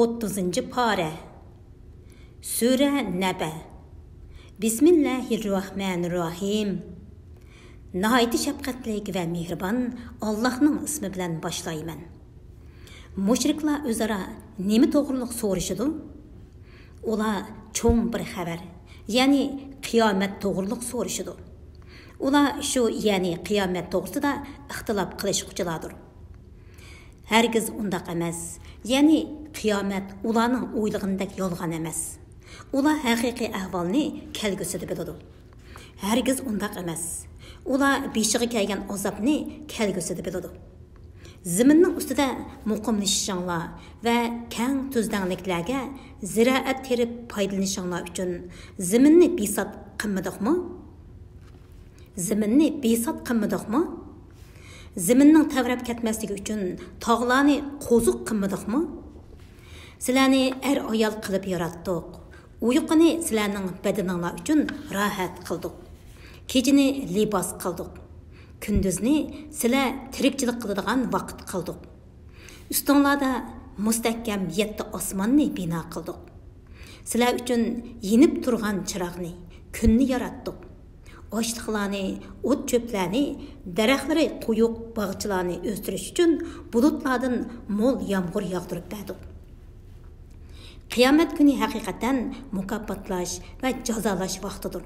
30. pare. Sure Nebe. Bismillahirrahmanirrahim. Nəhayət şəfqətlik və mehriban Allah'ın ismi bilan başlayman. Müşriklar özara nemi toğruluq so'rashidi? Ular cho'ng bir xabar, ya'ni qiyomat to'g'riliq so'rashidi. Ular shu, ya'ni qiyomat to'g'risida ixtilof qilishquchilardir. Hergiz undaq emas, ya'ni qiyomat ularning o'ylag'indek yolg'on emas. Ular haqiqiy ahvolni kelgusida biladi. Hergiz undaq emas. Ular beshiga kelgan azobni kelgusida biladi. Ziminning ustida muqimlashishinglar va keng tuzdanliklarga ziroat terib foydalanishinglar uchun ziminni besot qilmadikmi? Ziminni besot qilmadikmi? Ziminning tavrab ketmasligi uchun tog'larni qo'ziq qilmadikmi? Sizlarni ayol qilib yaratdik. Uyquni sizlarning badaninglar uchun rohat qildik. Kechini libos qildik. Kunduzni sizlar tirikchilik qiladigan vaqt qildik. Ustinglarda mustahkam 7 osmonni bino qildik. Sizlar uchun yenib turgan chiroqni, kunni yaratdik. Ochliqlarni, o't cho'plarni, daraxtlarni, quyuq bog'chalarni o'stirish uchun bulutlardan mo'l yomg'ir yog'dirib berdik. Qiyomat kuni haqiqatan mukofotlash va jazolash vaqtidir.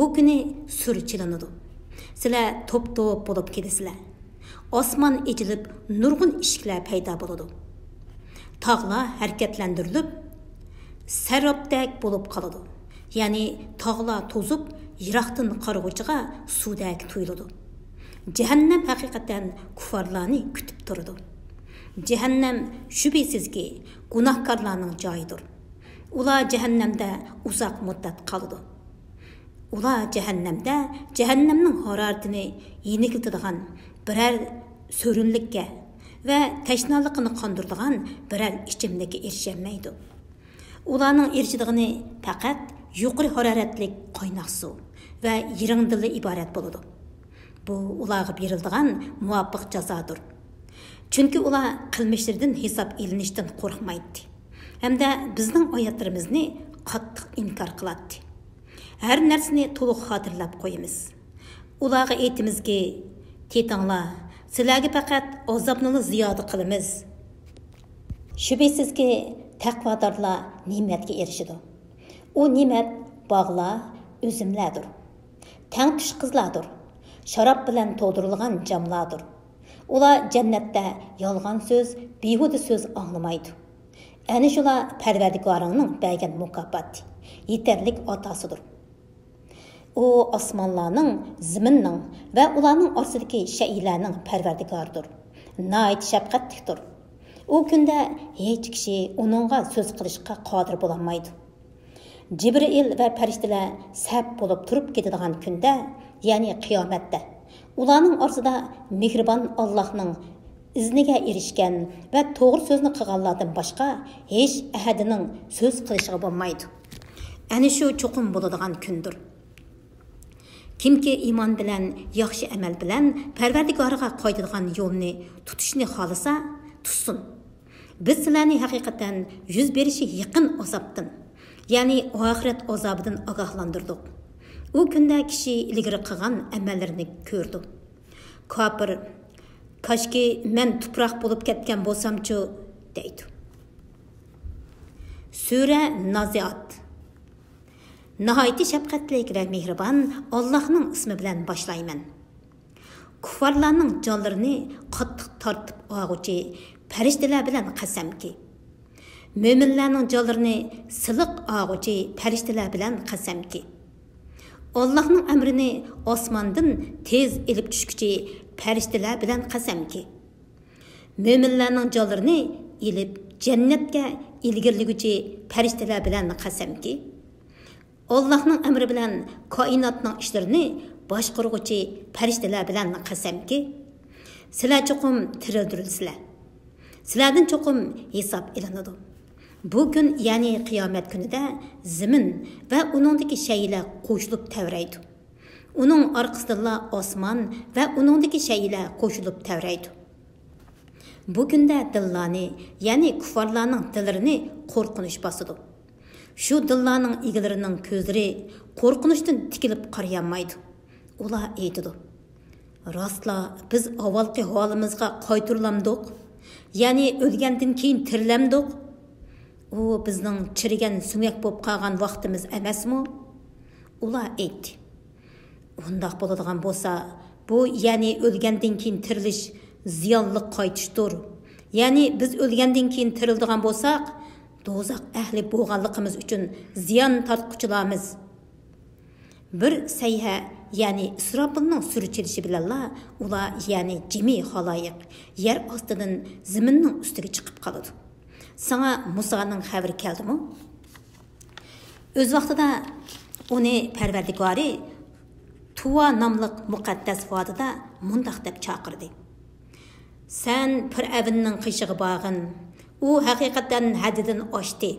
O kuni sur chilinadi. Sizlar top-top bo'lib kelasizlar. Osmon echilib, nurg'un eshiklar paydo bo'ladi. Tog'lar harakatlantirilib, sarobdak bo'lib qoladi. Ya'ni tog'lar to'zib, yiroqdan qarg'uchiga suvdak tuyuladi. Jahannam haqiqatan kuffarlarni kutib turadi. Jahannam shubhisizki gunohkorlarning joyidir. Ular jahannamda uzoq muddat qoladi. Ular jahannamda jahannamning haroratini yenikiladigan biror so'rinlikka va tashnalikni qondiradigan biror ichimlikka erishamaydi. Ularning erishdigani faqat yuqori haroratli qaynoq suv va yiringdili iborat bo'ladi. Bu ularga beriladigan muvofiq jazodir. Chunki ular qilmishlaridan hisob elinishdan qo'rqmaydi. Hamda bizning oyatlarimizni qattiq inkor qiladi. Her narsani to'liq xotirlab qo'yamiz. Ularga aytamizki, "Tetinglar, sizlarga faqat azobni ziyoda qilamiz." Shubhisizki, taqvodorlar ne'matga erishadi. U ne'mat bog'lar, o'zimlardir. Tang tush qizlardir. Sharob bilan to'ldirilgan jamlardir. Ular jannatda yolg'on so'z, behuda so'z anglamaydi. Ana shular Parvardigoringning bergan mukofoti, yetarlik otasidir. O osmonlarning, ziminning va ularning orsidagi shaylarning Parvardigoridir. Nayt shafqatlikdir. O kunda hech kishi uningga so'z qilishga qodir bo'lmaydi. Jibril va farishtalar saf bo'lib turib ketadigan kunda, ya'ni qiyomatda, ularning orsida mehribon Allohning izniga erishgan va to'g'ri so'zni qilganlardan boshqa hech ahadining so'z qilishiga bo'lmaydi. Ana shu cho'qim bo'ladigan kundir. Kimki iymon bilan, yaxshi amal bilan Parvardigoriga qo'yadigan yo'lni tutishni xolasa, tutsin. Biz sizlarni haqiqatan yuz berishi yaqin azobdan, ya'ni oxirat azobidan ogohlantirdik. U kunda kishi ilgari qilgan amallarini ko'rdi. Kofir, "Kashki men tuproq bo'lib ketgan bo'lsam-chu" deydi. Sura Naziat. Nəhayət şəfqətlik və mehribon Allah'ın ismi bilan başlayman. Kuffarlarning jonlarini qattiq tortib og'uchi farishtalar bilan qasamki. Mo'minlarning jonlarini siliq og'uchi farishtalar bilan qasamki. Allah'ın amrini osmondan tez elib tushguchi farishtalar bilan qasamki. Mo'minlarning jonlarini elib jannatga ilgirliguchi farishtalar bilan qasamki. Allah'ın emri bilan koinotning ishlarini boshqaruvchi farishtalar bilan qasamki, sizlar cho'qim tirildirilsizlar. Sizlardan cho'qim hisob ilinadi. Bu kun, ya'ni qiyomat kunida zimin va uningdagi shaylar qo'shilib tavraydi. Uning orqasida osmon va uningdagi shaylar qo'shilib tavraydi. Bu kunda dillarni, ya'ni kuffarlarning dillarini qo'rqinish bosadi. Shu dillarning egalarining ko'zlari qo'rqinishdan tikilib qarayolmaydi. Ular aytadi: "Rostla biz avvalgi holimizga qaytirilamdik, ya'ni o'lgandan keyin tirilamdik. U bizning chirigan sumak bo'lib qolgan vaqtimiz emasmi?" Ular aytdi: "Undaq bo'ladigan bo'lsa, bu ya'ni o'lgandan keyin tirilish ziyonli qaytishdir. Ya'ni biz o'lgandan keyin tirildigan bo'lsak, do'zax ahli bo'lganligimiz uchun ziyon tortquchilarmiz." Bir sayha, ya'ni Isrobilning surchilishi bilanla ular, ya'ni jimi xaloyiq yer ostidan zaminning ustiga chiqib qoladi. Sana Musoning xabari keldimi? O'z vaqtida uni Parvardigori Tuva nomli muqaddas vodida mundaq deb chaqirdi: "Sen Fir'avnning qishig'i borgin, u haqiqatan haddidan oshdi.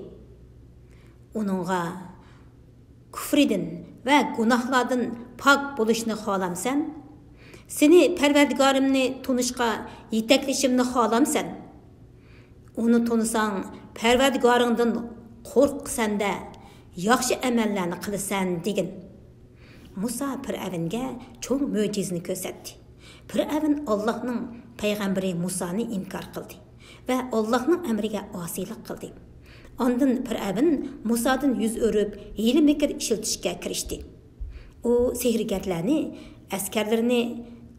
Uningga kufridan va gunohlardan pok bo'lishni xohlamsan? Seni Parvardigorimni tunishga yetaklashimni xohlamsan? Uni tunisang, Parvardigoringdan qo'rqsanda, yaxshi amallarni qilasan" degan. Musa Fir'avnga cho'ng mo'jizani ko'rsatdi. Fir'avn Allohning payg'ambari Musoni inkor qildi va Allohning amriga osiylik qildi. Ondan Fir'avn Musodan yuz o'rib, hiyla mikr ishlatishga kirishdi. U sehrgarlarni, askarlarini,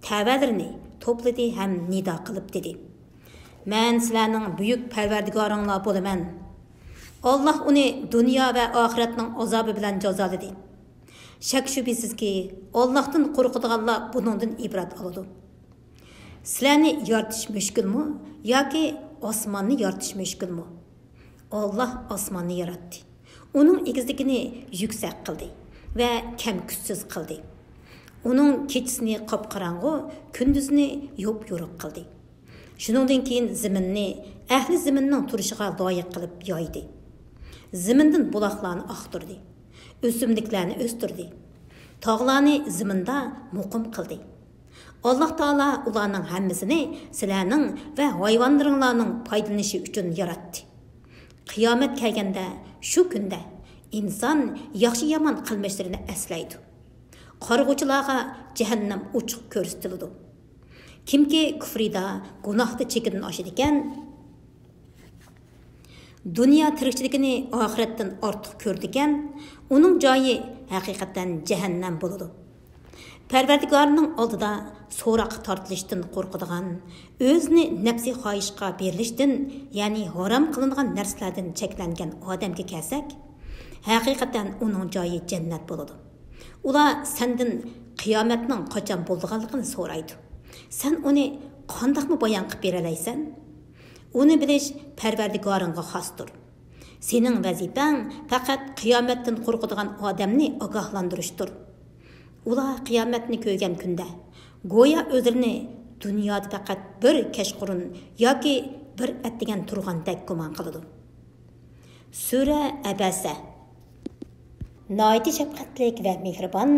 tavalarini to'pladi ham nido qilib dedi: "Men sizlarning buyuk Parvardigoringlar bo'laman. Alloh uni dunyo va oxiratning azobi bilan jazoladi. Shak shubhisizki, Allohdan qo'rqadiganlar buningdan ibrat oladi. Sizlarni yoritish mushkulmi yoki osmonni yoritish mushkulmi? Alloh osmonni yaratdi. Uning egizligini yuksak qildi va kam kuchsiz qildi. Uning kechasini qop-qorong'u, kunduzini yo'p-yo'riq qildi. Shuningdan keyin zaminni ahli zaminning turishiga loyiq qilib yoydi. Zamindan buloqlarni oqtirdi. O'simliklarni o'stirdi. Tog'larni zaminda muqim qildi. Alloh taolo ularning hammasini sizlarning va hayvonlaringlarning foydalanishi uchun yaratdi. Qiyomat kelganda shu kunda inson yaxshi yomon qilmishlarini aslaydi. Qarg'uvchilarga jahannam ochiq ko'rsatiladi. Kimki kufrida, gunohda chekidan oshadi ekan, dunyo tirikchiligini oxiratdan ortiq ko'rdi ekan, uning joyi haqiqatan jahannam bo'ladi. Parvardigorning oldida so'roq tortilishdan qo'rqadigan, o'zini nafsi xohishga berilishdan, ya'ni harom qilingan narsalardan cheklangan odamga kelsak, haqiqatan uning joyi jannat bo'ladi. Ular sendan qiyomatning qachon bo'lganligini so'raydi. Sen uni qandoqmi bayon qilib beralaysan? Uni bilish Parvardigoringga xosdir. Sening vazifang faqat qiyomatdan qo'rqadigan odamni ogohlantirishdir. Ular qiyomatni ko'rgan kunda go'yo o'zlarini dunyoda faqat bir kashqurun yoki bir atdigan turgandek gumon qiladi. Sura Abasa. Noiti shafqatlik va mehribon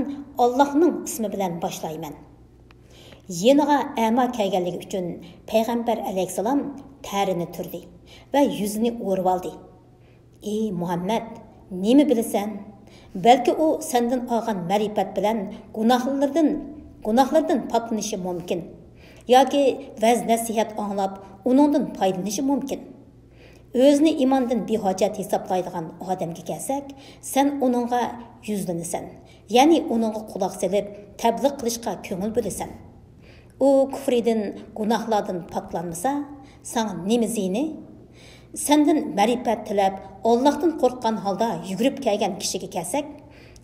Allohning ismi bilan boshlayman. Yeniga ama kelganligi uchun payg'ambar alayhisalom tarini turdi va yuzini o'rib oldi. "Ey Muhammad, nima bilasan? Balki u sendan olgan ma'rifat bilan gunohlardan poklanishi mumkin yoki vaz nasihat anglab uningdan foydalanishi mumkin. O'zini imondan behojat hisoblaydigan odamga kelsak, sen uningga yuzlanasan, ya'ni uningga quloq solib tabliq qilishga ko'ngil bo'lasan. U kufridan, gunohlardan poklanmasa, sana nima ziyni? Sendan ma'rifat tilab, Allohdan qo'rqqan holda yugurib kelgan kishiga kelsak,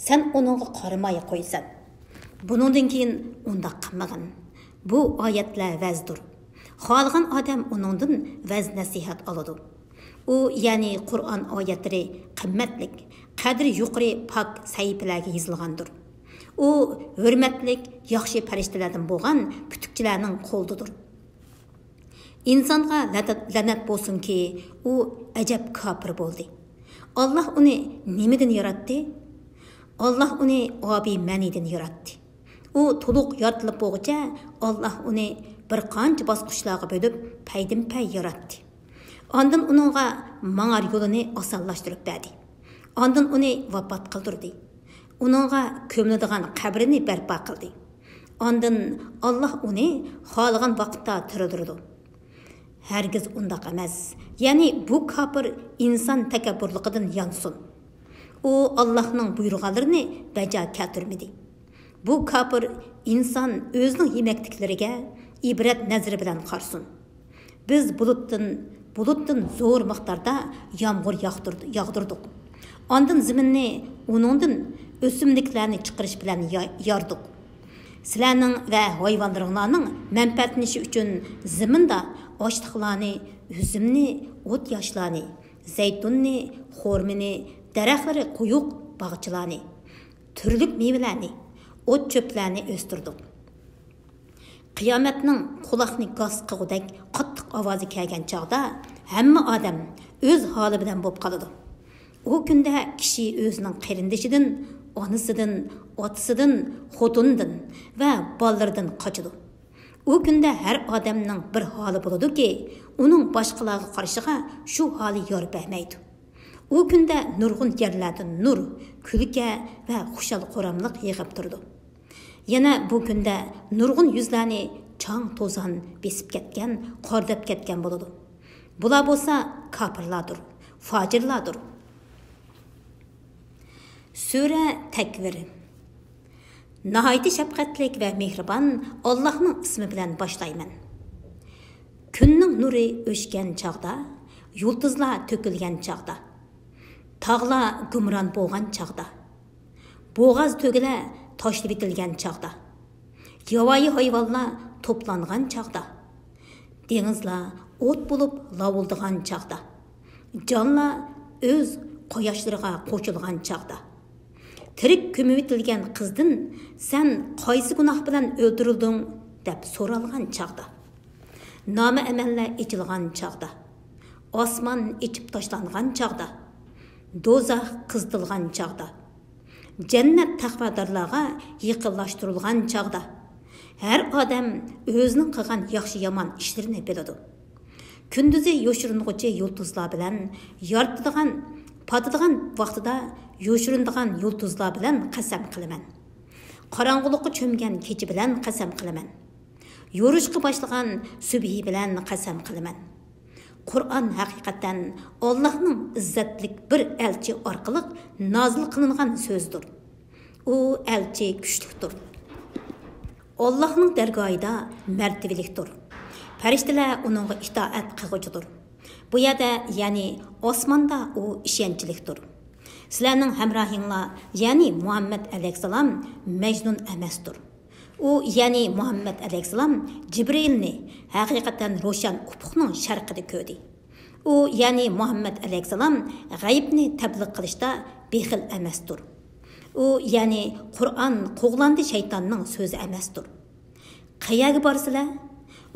sen uningga qaramay qo'ysan. Buningdan keyin unda qilmag'in. Bu oyatlar vazdir. Xohlagan odam uningdan vaz nasihat oladi. U, ya'ni Qur'on oyatlari qimmatlik, qadri yuqori pok sahifalarga yozilgandir. U hurmatlik, yaxshi farishtalardan bo'lgan putukchilarning qo'lidir. İnsonga la'nat bo'lsinki, u ajab kofir bo'ldi. Alloh uni nimadan yaratdi? Alloh uni obi manidan yaratdi. U to'liq yoritilib bo'lguncha Alloh uni bir qancha bosqichlarga bo'lib paydin-pay yaratdi. Ondan uningga mağar yo'lini osonlashtirib berdi. Ondan uni vafot qildirdi. Uningga ko'miladigan qabrini barpo qildi. Ondan Alloh uni xohlagan vaqtda tirildirdi. Hergiz undaq emas. Ya'ni bu kafir inson takabburligidan yansin. U Allohning buyurganlarini bajo keltirmadi. Bu kafir inson o'zining yemakliklariga ibrat nazari bilan qarsin. Biz bulutdan zo'r miqdorda yomg'ir yog'dirdik. Ondan zaminni uningdan o'simliklarni chiqarish bilan yordik. Sizlarning va hayvonlaringlarning manfaatlanishi uchun zaminda ochliqlarni, üzümni, o't yoshlarni, zaytunni, xurmini, daraxtlari quyuq bog'chilarni, turli mevalarni, o't cho'plarni o'stirdik. Qiyomatning quloqni g'oz qilgudek qattiq ovozi kelgan chog'da hamma odam o'z holi bilan bo'lib qoladi. O kunda kishi o'zining qarindishidan, onasidan, otasidan, xotinidan va bolalaridan qochadi. O kunda har odamning bir holi bo'ladi-ki, uning boshqalarga qarishiga shu holi yor bermaydi. O kunda nurg'un yerlardan nur, kulka va xushal qo'ramliq yig'ib turdi. Yana bu kunda nurg'un yuzlarni chang to'zon besib ketgan, qordab ketgan bo'ladi. Bular bo'lsa kafirlardir, fojirlardir. Sura Takvir. Nahayeti şefqatlik ve mehribon Allah'ның ismi bilan boshlayman. Kunning nuri o'chgan chog'da, yulduzlar to'kilgan chog'da, tog'lar gumron bo'lgan chog'da, bo'g'az to'gila tashlab etilgan chog'da, yovvoyi hayvonlar to'plangan chog'da, dengizlar o't bo'lib lavuldigan chog'da, jonlar o'z qo'yashlariga qo'shilgan chog'da, tirik ko'mib etilgan qizdan sen qaysi gunoh bilan o'ldirilding deb so'ralgan chog'da, nomi amallar ichilgan chog'da, osmon ichib tashlangan chog'da, do'zax qizdilgan chog'da, jannat taqvodorlarga yaqinlashtirilgan chog'da, har odam o'zining qilgan yaxshi yomon ishlarini biladi. Kunduzi yo'shiring'uchi yulduzlar bilan yoritadigan patadigan vaqtida yo'shirindigan yulduzlar bilan qasam qilaman. Qorong'ulikqa cho'mgan kecha bilan qasam qilaman. Yo'rishqa boshlagan subhi bilan qasam qilaman. Qur'on haqiqatan Allohning izzatlik bir elchi orqali nozil qilingan so'zdir. U elchi kuchlikdir. Allohning dargohida martabalikdir. Farishtalar uningga itoat qilguchidir. Bu yerda, ya'ni osmonda u ishonchlikdir. Sizlarning hamrohinglar, ya'ni Muhammad alayhisalom majnun emasdir. U, ya'ni Muhammad alayhisalom Jibrilni haqiqatan ro'shan ufuqning sharqida ko'rdi. U, ya'ni Muhammad alayhisalom g'aybni tabliq qilishda bexil emasdir. U, ya'ni Qur'on qo'g'landi shaytonning so'zi emasdir. Qayaga borsizlar?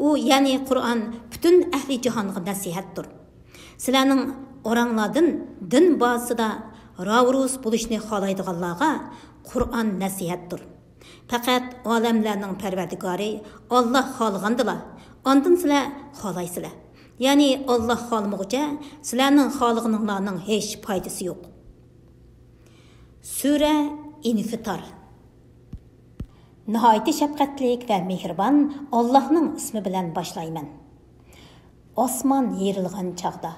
U, ya'ni Qur'on butun ahli jahonga nasihatdir. Sizlarning oranglardan din bosida ravrus bo'lishni xohlaydiganlarga Qur'on nasihatdir. Faqat olamlarning parvardigori Alloh xohlagandilar. Ondan sizlar xohlaysizlar. Ya'ni Alloh xohlamaguncha sizlarning xohlaganinglarning hech foydasi yo'q. Sura Infitor. Nihayeti şefqatlik ve mehribon Allah'ның ismi bilan boshlayman. Osmon yerilgan chog'da,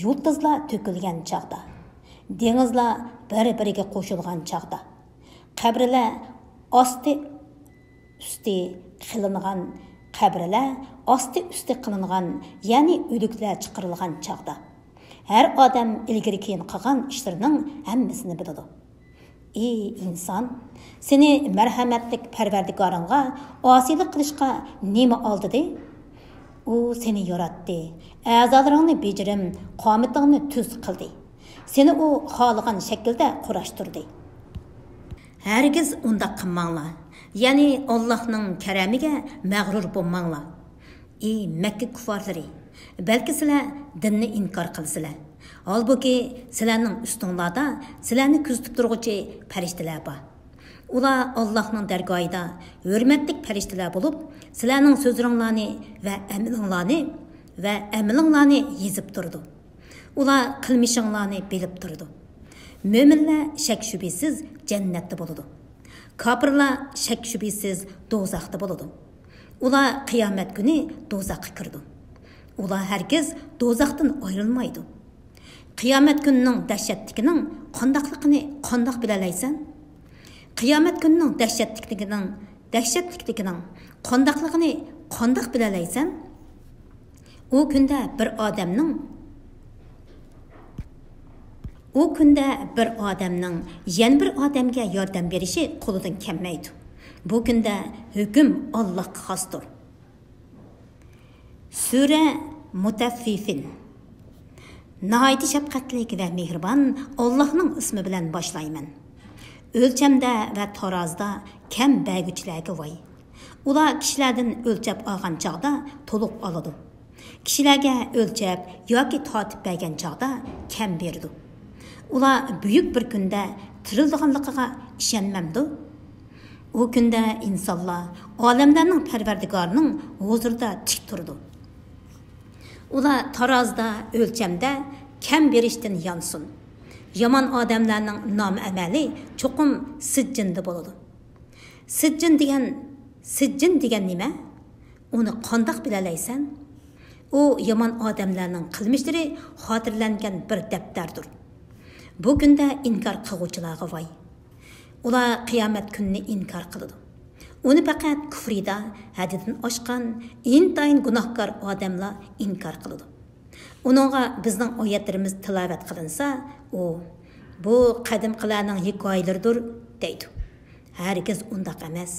yulduzlar to'kilgan chog'da, dengizlar bir-biriga qo'shilgan chog'da, qabrlar osti-usti qilingan, ya'ni o'liklar chiqarilgan chog'da, har odam ilgari keyin qilgan ishlarining hammasini biladi. Ey inson, seni marhamatlik parvardigoringga osiylik qilishga nima oldi? U seni yaratdi, a'zolaringni bejirim, qomatingni tuz qildi. Seni u xohlagan shaklda qurashtirdi. Hargiz unda qilmanglar. Ya'ni Allohning karamiga mag'rur bo'lmanglar. Ey Makka kuffarlari, balki sizlar dinni inkor qilsizlar. Halbuki sizlarning ustinglarda sizlarni kuzatib turguchi farishtalar bor. Ular Allohning dargohida hurmatli farishtalar bo'lib, sizlarning so'zlaringlarni va amalinglarni va amalinglarni yezib turdi. Ular qilmishinglarni bilib turdi. Mo'minlar shak shubhasiz jannatda bo'ladi. Kofirlar shak shubhasiz do'zaxda bo'ladi. Ular qiyomat kuni do'zaxga kirdi. Ular hargiz do'zaxdan ayrilmaydi. Qiyomat kunining dahshatligining qandaqligini qandaq bilalaysan? Qiyomat kunining dahshatligining qandaqligini qandaq bilalaysan? O kunda bir odamning yana bir odamga yordam berishi qo'lidan kelmaydi. Bu kunda hukm Allohga xosdir. Sura Mutaffifin. Nəhayət şəfqətlik və mehribon Allahның ismi bilan boshlayman. O'lchamda va tarozda kam bəgüçlərə voy. Ular kishilardan o'lchab olgan chaqda to'liq oladi. Kishilarga o'lchab yoki tortib bergan chaqda kam berdi. Ular buyuk bir kunda tirildiganligiga ishonmamdi. O kunda insonlar olamlarning Parvardigorining huzurida tik turdi. Ular tarozda, o'lchamda kam berishdan yonsin. Yomon odamlarning nom-amali cho'qim sijjinda bo'ladi. Sijjin degan nima? Uni qandoq bilalaysan? U yomon odamlarning qilmishlari xotirlangan bir daftardir. Bu kunda inkor qiluvchilarga voy. Ular qiyomat kunini inkor qiladi. Uni faqat kufrida, haddidan oshgan, intayin gunohkor odamlar inkor qiladi. Uningga bizning oyatlarimiz tilovat qilinsa, bu qadimqilarning hikoyalaridir deydi. Hargiz undaq emas.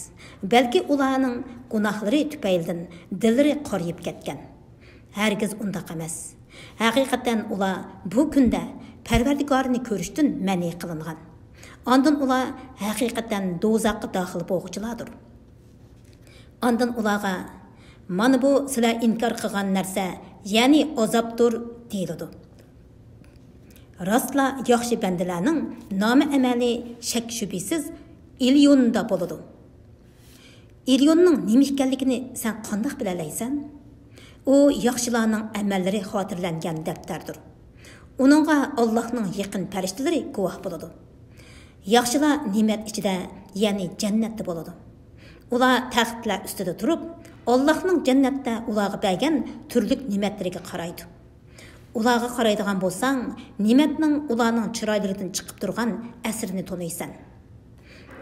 Balki ularning gunohlari tufaylidan dillari qoriyib ketgan. Hargiz undaq emas. Haqiqatan ular bu kunda Parvardigorini ko'rishdan ma'ni qilingan. Ondan ular haqiqatan do'zaxga daxil bo'luvchilardir. Ondan ularga mana bu sizlar inkor qilgan narsa, ya'ni azobdir deyiladi. Rostla yaxshi bandalarning nomi amali shak shubhasiz ilyonda bo'ladi. Ilyonning nima ekanligini sen qandoq bilalaysan? U yaxshilarning amallari xotirlangan daftardir. Uningga Allohning yaqin farishtalari guvoh bo'ladi. Yaxshilar ne'mat ichida, ya'ni jannatda bo'ladi. Ular taxtlar ustida turib, Allohning jannatda ularga bergan turli ne'matlariga qaraydi. Ularga qaraydigan bo'lsang, ne'matning ularning chiroylaridan chiqib turgan asrini taniysan.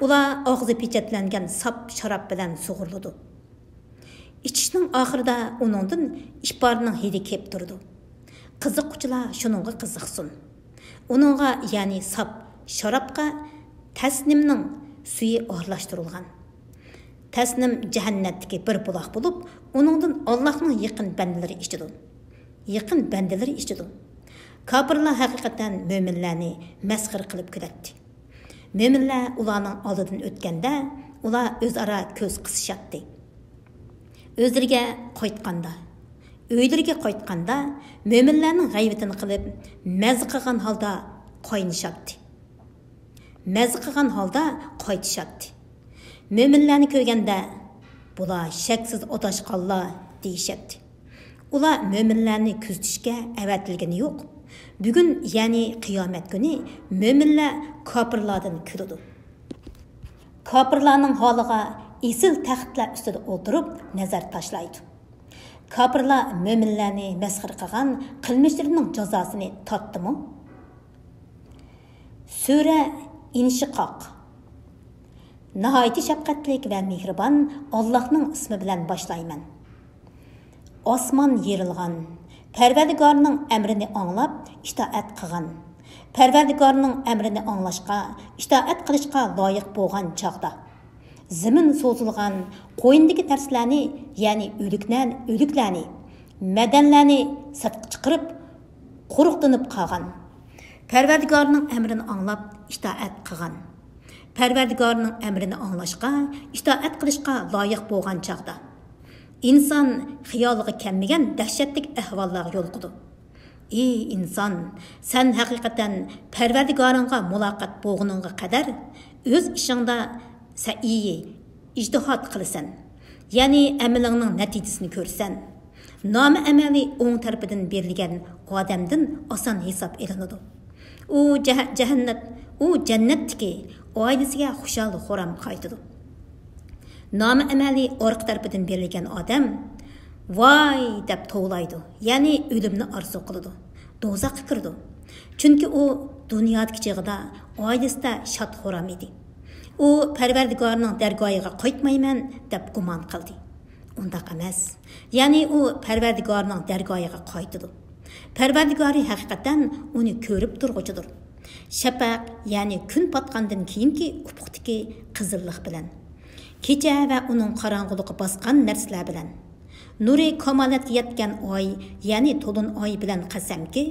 Ular og'zi pechatlangan sap sharob bilan sug'uriladi. İçişning oxirida uningdan ishborning hidi kelib turdi. Qiziquvchilar shuningga qiziqsin. Uningga, ya'ni sap sharobga tasnimning suyi aralashtirilgan. Tasnim jahannatdagi bir buloq bo'lib, uningdan Allohning yaqin bandalari ichdi. Kofirlar haqiqatan mo'minlarni masxir qilib kulatdi. Mo'minlar ularning oldidan o'tganda, ular o'zaro ko'z qisishatdi. O'zlariga qaytganda, mo'minlarning g'aybatini qilib, mazza qilgan holda qaytishatdi. Mo'minlarni ko'rganda, bular shaksiz otashqanlar deyishatdi. Ular mo'minlarni kuzatishga avatilgani yo'q. Bugun, ya'ni qiyomat kuni, mo'minlar kofirlardan kuladi. Kofirlarning holiga esil taxtlar ustida o'tirib nazar tashlaydi. Kofirlar mo'minlarni masxir qilgan qilmishlarining jazosini totdimi? Sura İnshiqoq. Nəhayət şəfqətlik və mehribon Allahның ismi bilan boshlayman. Osmon yerilgan, Parvardigorning amrini anglab, itoat qilgan. Parvardigorning amrini anglashqa, itoat qilishqa loyiq bo'lgan chaqda. Zimin so'zilgan, qo'yindagi narsalarni, ya'ni o'liklarni, madanlarni sirtqa chiqarib, quruqlanib qolgan. Parvardigorning amrini anglab, itoat qilgan. Parvardigorning amrini anglashqa, itoat qilishqa loyiq bo'lgan chaqda. İnsan xiyoliga kelmagan dahshatli ahvollarga yo'liqdi. Ey inson, sen haqiqatan Parvardigoringga muloqot bo'lguningga qadar o'z ishingda sa'iy ijtihod qilasan. Ya'ni amalingning natijasini ko'rsan. nomi amaliy o'ng tarafidan berilgan odamdan oson hisob elinadi. U jannatdagi oilasiga xushal xuram qaytadi. Nomi amaliy orqa tarafidan berilgan odam voy deb to'g'laydi, ya'ni o'limni orzu qiladi, do'zaxga kirdi. Chunki u dunyodagi chig'ida oilasida shod xuram edi. U Parvardigorning dargohiga qaytmayman deb gumon qildi. Undaq emas. Ya'ni u Parvardigorning dargohiga qaytdi. Parvardigori haqiqatan uni ko'rib turg'uchidir. Shafaq, ya'ni kun patqandan keyingi ufuqdagi qizillik bilan, kecha va uning qorong'uliqi bosgan narsalar bilan, nuri kamolatga yetgan oy, ya'ni to'lin oy bilan qasamki,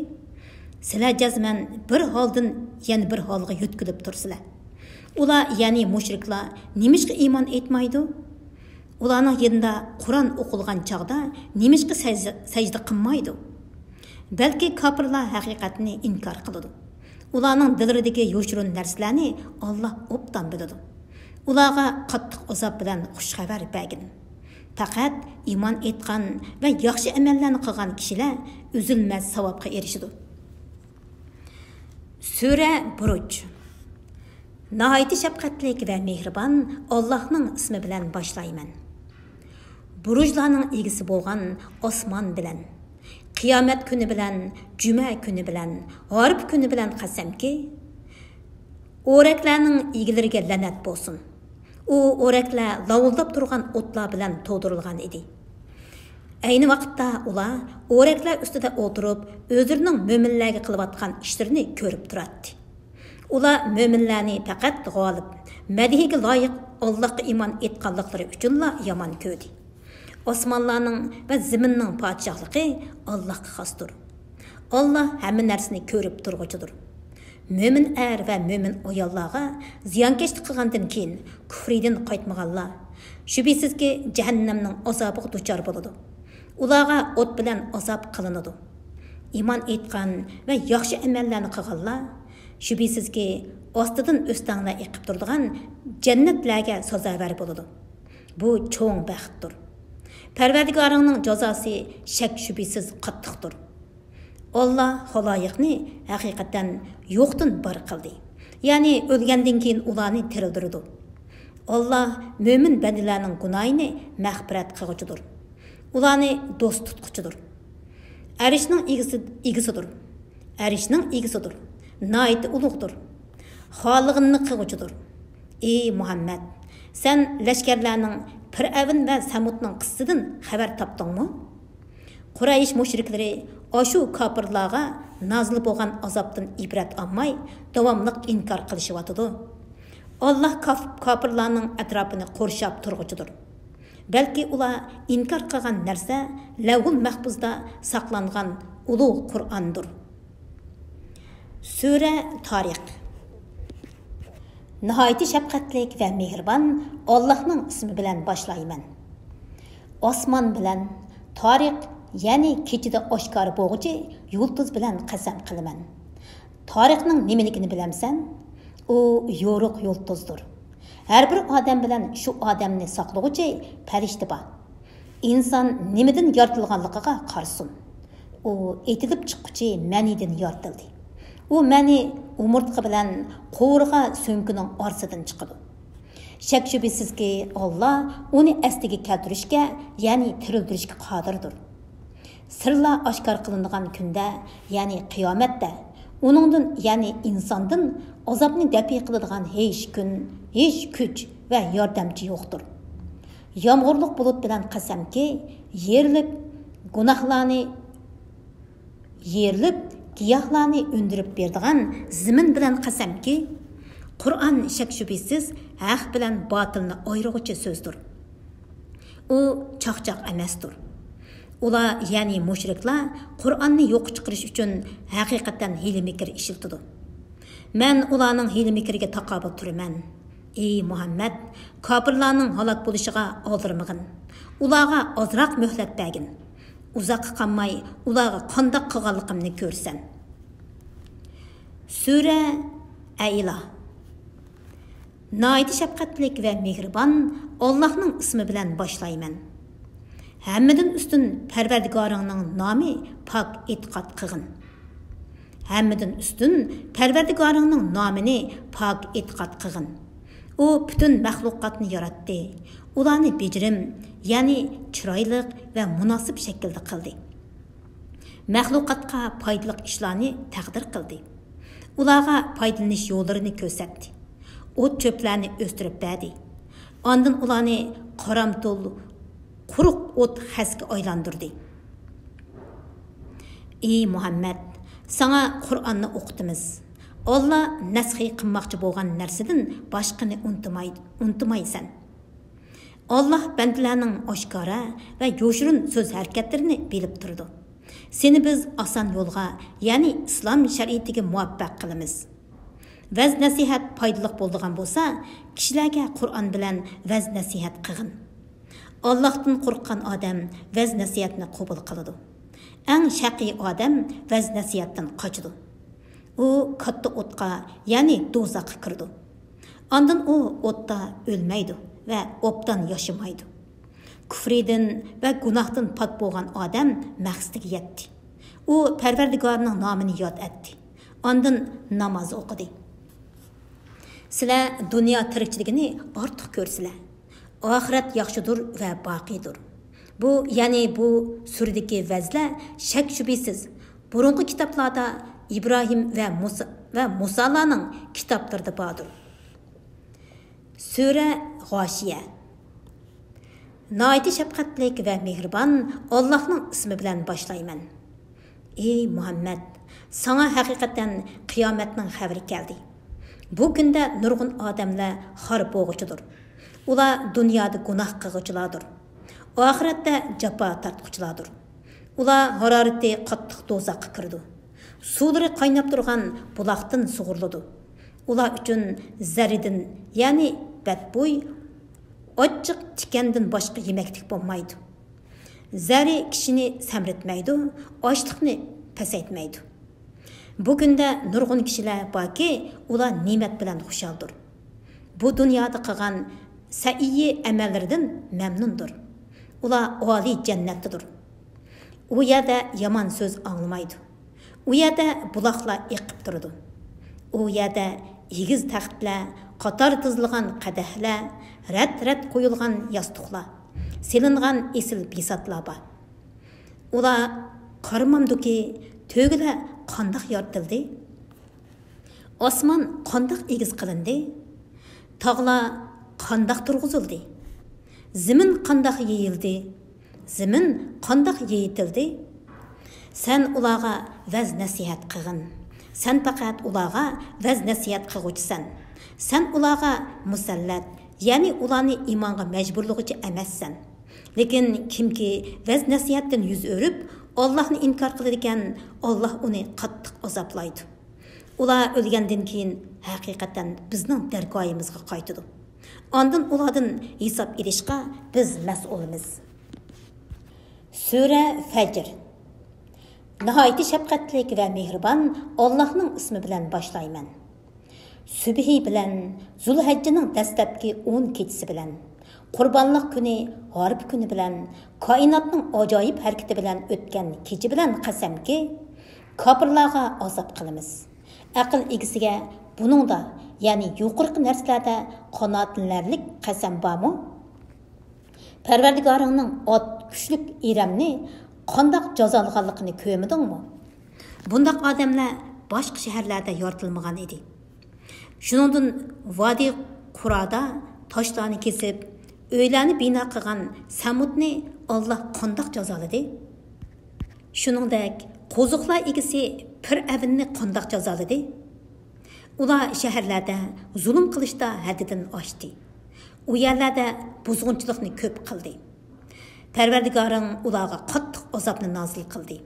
sizlar jazman bir holdan yana bir holga yutkilib tursizlar. Ular, ya'ni mushriklar, nimishqa iymon etmaydi? Ularning yerida Qur'on o'qilgan chog'da nimishqa sajda qilmaydi? Balki kofirlar haqiqatni inkor qiladi. Ularning dillaridagi yo'shirun narsalarni Alloh obdan biladi. Ularga qattiq azob bilan xush xabar bergin. Faqat iymon etgan va yaxshi amallarni qilgan kishilar uzilmas savobga erishadi. Sura Buruj. Nəhayət şəfqətlik və mehribon Allahның ismi bilan başlayman. Burujlarning egisi bo'lgan osmon bilan, qiyomat kuni bilan, juma kuni bilan, g'arib kuni bilan qasamki, o'raklarning egilariga la'nat bo'lsin. U o'raklar lavullab turgan o'tlar bilan to'ldirilgan edi. Ayni vaqtda ular o'raklar ustida o'tirib, o'zlarining mo'minlarga qilayotgan ishlarini ko'rib turadi. Ular mo'minlarni faqat g'olib, madhiga loyiq Allohga iymon etganliklari uchunla yomon ko'rdi. Osmonlarning va zaminning podshohligi Allohga xosdir. Alloh hamma narsani ko'rib turg'uchidir. Mo'min er va mo'min ayollarga ziyonkashlik qilgandan keyin kufridan qaytmaganlar shubhisizki jahannamning azobiga duchor bo'ladi. Ularga o't bilan azob qilinadi. Iymon etgan va yaxshi amallarni qilganlar shubhisizki ostidan o'stanglar eqib turadigan jannatlarga sazovor bo'ladi. Bu cho'ng baxtdir. Parvardigoringning jazosi shak shubhisiz qattiqdir. Allah xaloyiqni haqiqatan yo'qdan bor qildi. Ya'ni o'lgandan keyin ularni tirildirdi. Allah mo'min bandalarning gunohini mag'firat qilguchidir. Ularni do'st tutquchidir. Arishning egisidir. Arishning egisidir. Nayt ulug'dir. Xolig'ini qilguchidir. Ey Muhammad, sen lashkarlarning Fir'avn va Samudning qissasidan xabar topdingmi? Quraysh mushriklari ashu kofirlarga nazil bo'lgan azobdan ibrat olmay davomli inkor qilishyotdi. Alloh kofirlarning atrofini qurshab turg'uchidir. Balki ular inkor qilgan narsa lavhul mahfuzda saqlangan ulug' Qur'ondir. Sura Tariq. Nəhayət şəfqətlik və mehribon Allahның ismi bilan başlayman. Osman bilan Tariq, ya'ni kechida oshkor bo'g'uchi yulduz bilan qasam qilaman. Tariqning nimaligini bilamsan? U yo'ruq yulduzdir. Har bir odam bilan shu odamni saqlovchi farishta bor. Inson nimadan yaratilganligiga qarsin. U etilib chiqquchi ma'nidan yaratildi. U ma'ni umurtqa bilan qo'rg'a so'nkining orasidan chiqadi. Shak shubhisizki Alloh uni asliga keltirishga, ya'ni tirildirishga qodirdir. Sirlar oshkor qilinadigan kunda, ya'ni qiyomatda, uningdan, ya'ni insondan azobni dafi qiladigan hech kun, hech kuch va yordamchi yo'qdir. Yomg'irliq bulut bilan qasamki, yerilib giyohlarni undirib berdigan zamin bilan qasamki, Qur'on shak shubhisiz haq bilan botilni ayiruvchi so'zdir. U chaqchaq emasdir. Ular, ya'ni mushriklar, Qur'onni yo'q chiqarish uchun haqiqatan hiyla-mikr ishiltidi. Men ularning hiyla-mikriga taqobil turaman. Ey Muhammad, kofirlarning halok bo'lishiga oldirmag'in. Ularga ozroq muhlat bergin. Uzoq qolmay ularga qandoq qilganligimni ko'rsan. Sura Ayla. Nəhayət şəfqətlik və mehribon Allahның ismi bilan başlayman. Hammadan ustun Parvardigoringning nomi pok e'tiqod qilgin. Hammadan ustun Parvardigoringning nomini pok e'tiqod qilgin. U butun maxluqotni yaratdi. Ularni bejirim, ya'ni chiroyli va munosib shaklda qildi. Maxluqotga foydali ishlarni taqdir qildi. Ularga foydalanish yo'llarini ko'rsatdi. O't cho'plarni o'stirib berdi. Ondan ularni qoramtul, quruq o't xasga aylantirdi. Ey Muhammad, sana Qur'onni o'qitamiz. Allah nasxi qilmoqchi bo'lgan narsadan boshqani unutmaysan. Allah bandalarning oshkora va yo'shirin so'z harakatlarini bilib turdi. Seni biz oson yo'lga, ya'ni islom shariatiga muvaffaq qilamiz. Vaz nasihat foydali bo'lgan bo'lsa, kishilarga Qur'on bilan vaz nasihat qilgin. Allohdan qo'rqqan odam vaz nasihatni qabul qiladi. Eng shaqiy odam vaz nasihatdan qochadi. U katta o'tqa, ya'ni do'zaxga kirdi. Ondan u o'tda o'lmaydi va obdan yashamaydi. Kufridan va gunohdan pok bo'lgan odam maqsadiga yetdi. U Parvardigorning nomini yod etdi. Ondan namoz o'qidi. Sizlar dunyo tirikchiligini ortiq ko'rsizlar. Oxirat yaxshidir va boqiydir. Bu, ya'ni bu surdagi vazlar shak shubhasiz burungi kitoblarda İbrahim ve Musalarning kitoblarida bordir. Sura G'oshiya. Noiti shafqatlik va mehribon Allohning ismi bilan boshlayman. Ey Muhammad, sana haqiqatan qiyomatning xabari keldi. Bu kunda nurg'un odamlar xor bo'g'uchidir. Ular dunyoda gunoh qiluvchilardir. Oxiratda jafo tortquchilardir. Ular harorati qattiq do'zaxga kirdi. Suları qaynab turgan buloqdan sug'uriladi. Ular uchun zaridin, ya'ni badbo'y, ochiq tikandan boshqa yemaklik bo'lmaydi. Zari kishini samritmaydi, ochliqni pasaytmaydi. Bu kunda nurg'un kishilar borki, ular ne'mat bilan xushaldir. Bu dunyoda qilgan sa'iy amallaridan mamnundir. Ular oliy jannatdadir. U yerda yomon so'z anglamaydi. U yerda buloqlar eqib turadi. U yerda egiz taxtlar, qator tizilgan qadahlar, rat qo'yilgan yostiqlar, selingan esil bisatlar bor. Ular qaramamdiki, to'g'lar qandoq yoritildi? Osmon qandoq egiz qilindi? Tog'lar qandoq turg'izildi? Zimin qandoq yeyildi? Zimin qandoq yeyitildi? Sen ularga vaz nasihat qilgin. Sen faqat ularga vaz nasihat qilguvchisan. Sen ularga musallat, ya'ni ularni iymonga majburlovchi emassan. Lekin kimki vaz nasihatdan yuz o'rib, Allohni inkor qilar ekan, Alloh uni qattiq azoblaydi. Ular o'lgandan keyin haqiqatan bizning dargoyimizga qaytadi. Ondan ulardan hisob berishga biz mas'ulmiz. Sura Fajr. Nihoyatda shafqatlik va mehribon Allohning ismi bilan boshlayman. Subhi bilan, Zulhajjaning dastlabki 10 kechasi bilan, Qurbonlik kuni, G'arib kuni bilan, koinotning ajoyib harakati bilan o'tgan kecha bilan qasamki, kofirlarga azob qilamiz. Aql egisiga buningda, ya'ni yuqorqi narsalarda qanoatlanarlik qasam bormi? Parvardigoringning ot kuchlik iramni qandoq jazolaganligini ko'rmadingmi? Bundaq odamlar boshqa shaharlarda yoritilmagan edi. Shuningdan Vadi Qurada toshlarni kesib, uylarni bino qilgan Samudni Alloh qandoq jazoladi? Shuningdek, qo'ziqlar egisi Fir'avnni qandoq jazoladi? Ular shaharlarda zulm qilishda haddidan oshdi. U yerlarda buzg'unchilikni ko'p qildi. Parvardigoring ularga qattiq azobni nozil qildi.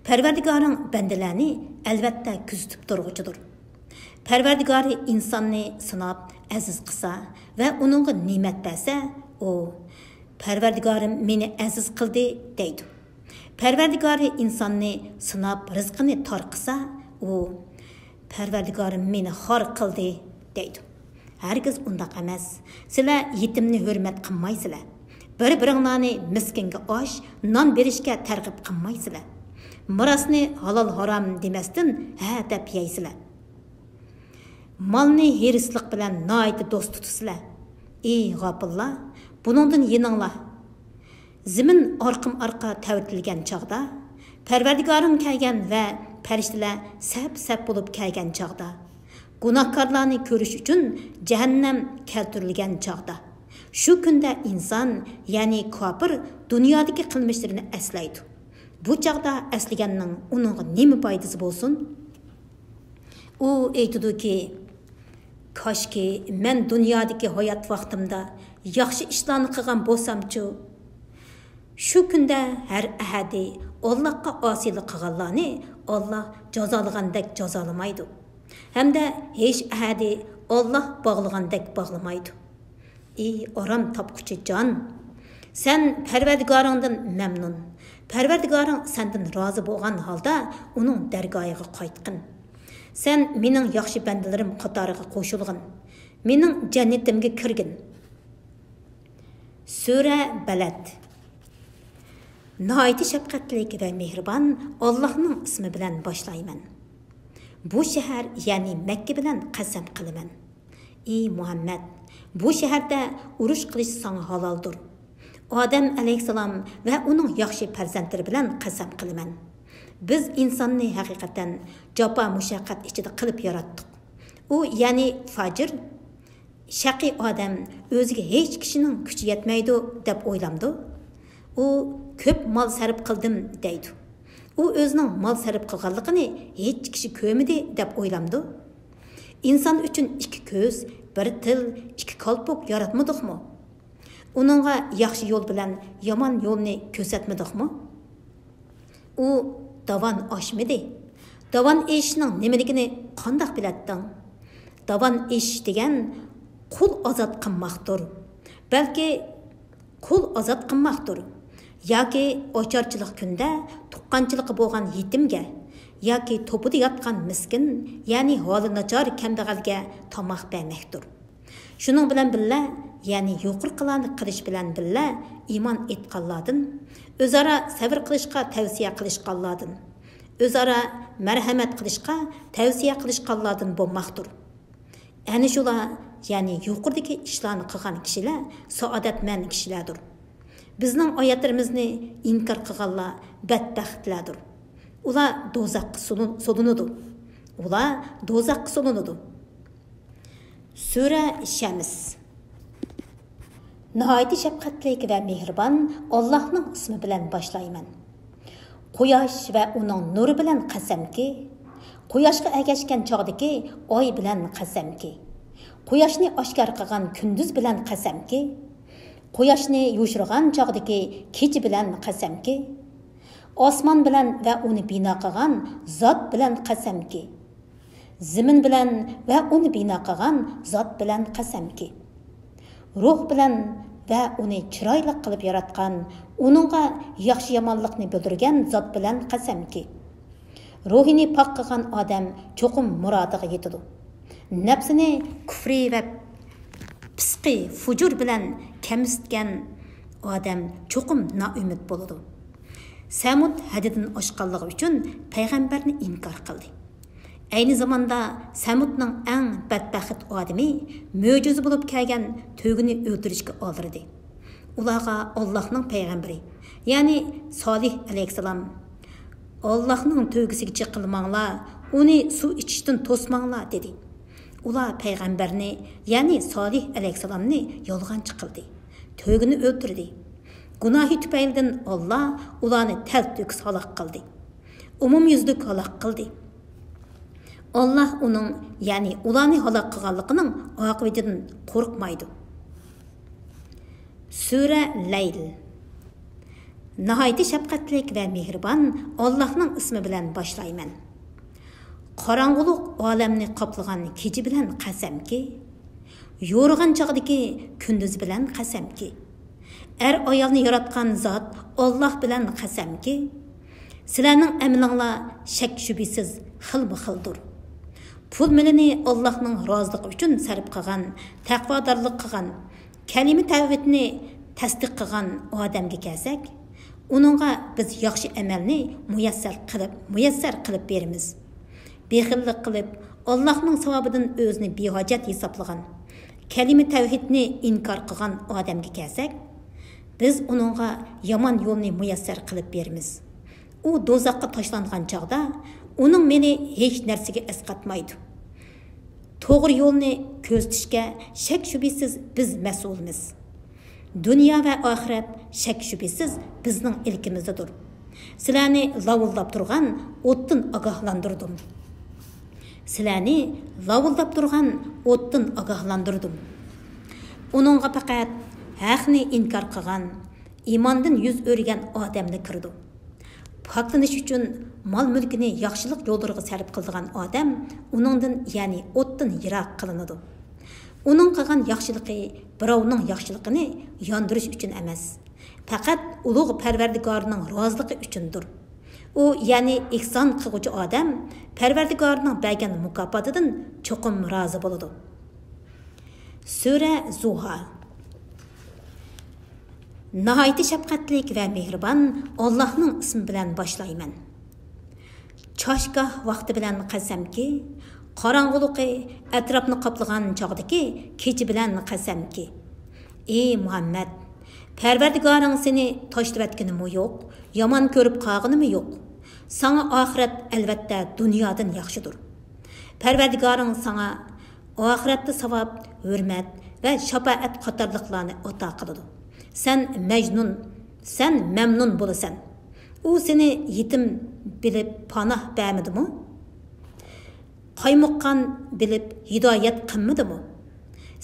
Parvardigoring bandalarni albatta kuzatib turg'uchidir. Parvardigori insonni sinab aziz qilsa va uningga ne'mat bersa, u Parvardigorim meni aziz qildi deydi. Parvardigori insonni sinab rizqini tor qilsa, u Parvardigorim meni xor qildi deydi. Herkes undaq emas. Sizlar yetimni hurmat qilmaysizlar. Bir-biringlarni miskinga osh, non berishga targ'ib qilmaysizlar. Mirosni halol harom demasdan ha deb yeysizlar. Malni herislik bilan noiti do'st tutusizlar. Ey g'ofillar, buningdan yeninglar. Zimin orqim-orqa tavitilgan chog'da, Parvardigoring kelgan va farishtalar sap-sap bo'lib kelgan chog'da, gunohkorlarni ko'rish uchun jahannam keltirilgan chog'da, shu kunda inson, ya'ni kofir dunyodagi qilmishlarini eslaydi. Bu chog'da eslaganning uning nima foydasi bo'lsin? U aytadiki, koshki men dunyodagi hayot vaqtimda yaxshi ishlarni qilgan bo'lsam-chi, shu kunda har ahadi Allahqa osiylik qilganlarni Allah jazolagandek jazolamaydi. Hamda hech ahadi Allah bog'lagandek bog'lamaydi. Ey orom topquchi jon, sen Parvardigoringdan mamnun. Parvardigoring sendan rozi bo'lgan holda uning dargohiga qaytqin. Sen mening yaxshi bandalarim qatoriga qo'shilgin. Mening jannatimga kirgin. Sura Balad. Nihoyatda shafqatli va mehribon Allohning ismi bilan boshlayman. Bu shahar, ya'ni Makka bilan qasam qilaman. Ey Muhammad, bu shaharda urush qilish sana haloldir. Odam alayhissalom va uning yaxshi farzandlari bilan qasam qilaman. Biz insonni haqiqatan jafo mushaqqat ichida qilib yaratdik. U, ya'ni fajr, shaqiy odam o'ziga hech kishining kuchi yetmaydi deb o'ylamdi. U ko'p mol sarf qildim deydi. U o'zining mol sarf qilganligini hech kishi ko'rmadi deb o'ylamdi. Inson uchun ikki ko'z, bir til, ikki qalpoq yaratmadikmi? Uningga yaxshi yo'l bilan yomon yo'lni ko'rsatmadikmi? U davan oshmadi. Davan eshishning nimaligini qandoq bilading? Davan eshish degan qul ozod qilmoqdir. Balki qul ozod qilmoqdir. Yoki ocharchilik kunda tuqqanchiligi bo'lgan yetimga yoki to'pida yotgan miskin, ya'ni holi nachar kambag'alga tomoq bermakdir. Shuning bilan birga, ya'ni yuqorqilarni qilish bilan birga iymon etganlardan, o'zaro sabr qilishga tavsiya qilishganlardan, o'zaro marhamat qilishga tavsiya qilishganlardan bo'lmoqdir. Ana shular, ya'ni yuqoridagi ishlarni qilgan kishilar saodatman kishilardir. Bizning oyatlarimizni inkor qilganlar badbaxtlardir. Ular do'zaxga solinadi. Sura Shams. Nihoyatda shafqatli va mehribon Allohning ismi bilan boshlayman. Quyosh va uning nuri bilan qasamki, quyoshga ergashgan chog'dagi oy bilan qasamki, quyoshni oshkor qilgan kunduz bilan qasamki, quyoshni yo'shirgan chog'dagi kecha bilan qasamki, osmon bilan va uni bino qilgan zot bilan qasamki, zimin bilan va uni bino qilgan zot bilan qasamki, ruh bilan va uni chiroyli qilib yaratgan, uningga yaxshi yomonlikni bildirgan zot bilan qasamki, ruhini pok qilgan odam cho'qim murodiga yetadi. Nafsini kufri va pisqi fujur bilan kamsitgan odam cho'qim noumid bo'ladi. Samud hadidan oshganligi uchun payg'ambarni inkor qildi. Ayni zamonda Samudning eng badbaxt odami mo'jiza bo'lib kelgan to'g'ini o'ldirishga oldirdi. Ularga Allohning payg'ambari, ya'ni Solih alayhissalom, Allohning to'g'isiga chiqilmanglar, uni suv ichishdan to'smanglar dedi. Ular payg'ambarni, ya'ni Solih alayhissalomni yolg'onchi qildi. To'g'ini o'ldirdi. Gunohi tufaylidan Allah ularni talto'kis halok qildi. Umumyuzlik halok qildi. Allah uning, ya'ni ularni halok qilganligining oqibatidan qo'rqmaydi. Sura Layl. Nihoyatda shafqatli va mehribon Allohning ismi bilan boshlayman. Qorong'ulik olamni qoplagan kecha bilan qasamki, yo'rg'an chog'dagi kunduz bilan qasamki, er ayolni yaratgan zot Alloh bilan qasamki, sizlarning amlinglar shak shubisiz xilma-xildir. Pul milini Allohning roziligi uchun sarf qilgan, taqvodorlik qilgan, kalima tavhidni tasdiq qilgan odamga kelsak, uningga biz yaxshi amalni muyassar qilib beramiz. Bexillik qilib, Allohning savobidan o'zini behojat hisoblagan, kalima tavhidni inkor qilgan odamga kelsak, biz uningga yomon yo'lni muyassar qilib beramiz. U do'zaxga tashlangan chog'da uning meni hech narsaga esqatmaydi. To'g'ri yo'lni ko'zitishga shak shubhasiz biz mas'ulmiz. Dünya va oxirat shak shubhasiz bizning ilkimizdadir. Sizlarni lavullab turgan o'tdan ogohlantirdim. Uningga faqat haqni inkor qilgan, imondan yuz o'rgan odamni kirdi. Paklanish uchun mol mulkini yaxshilik yo'llariga sarf qilgan odam uningdan, ya'ni o'tdan yiroq qilinadi. Uning qilgan yaxshiligi birovning yaxshiligini yondirish uchun emas, faqat ulug' Parvardigorning roziligi uchundir. U, ya'ni ihson qiluvchi odam Parvardigorning bergan mukofotidan cho'qim rozi bo'ladi. Sura Zuha. Nahayeti şefqatlik ve mehribon Allah'ның ismi bilan boshlayman. Choshgoh vaqti bilan qasamki, qorong'uliqi atrofni qoplagan chog'dagi kecha bilan qasamki. Ey Muhammad, Parvardigoring seni tashlab yo'q, yomon ko'rib qolganimi yo'q. Sana oxirat albatta dunyodan yaxshidir. Parvardigoring sana oxiratda savob, hurmat va shafaat qatorliqlarni ato qiladi. Sen memnun bo'lasan. U seni yetim bilib panoh bermadimi? Qaymoqqan bilib hidoyat qilmadimi?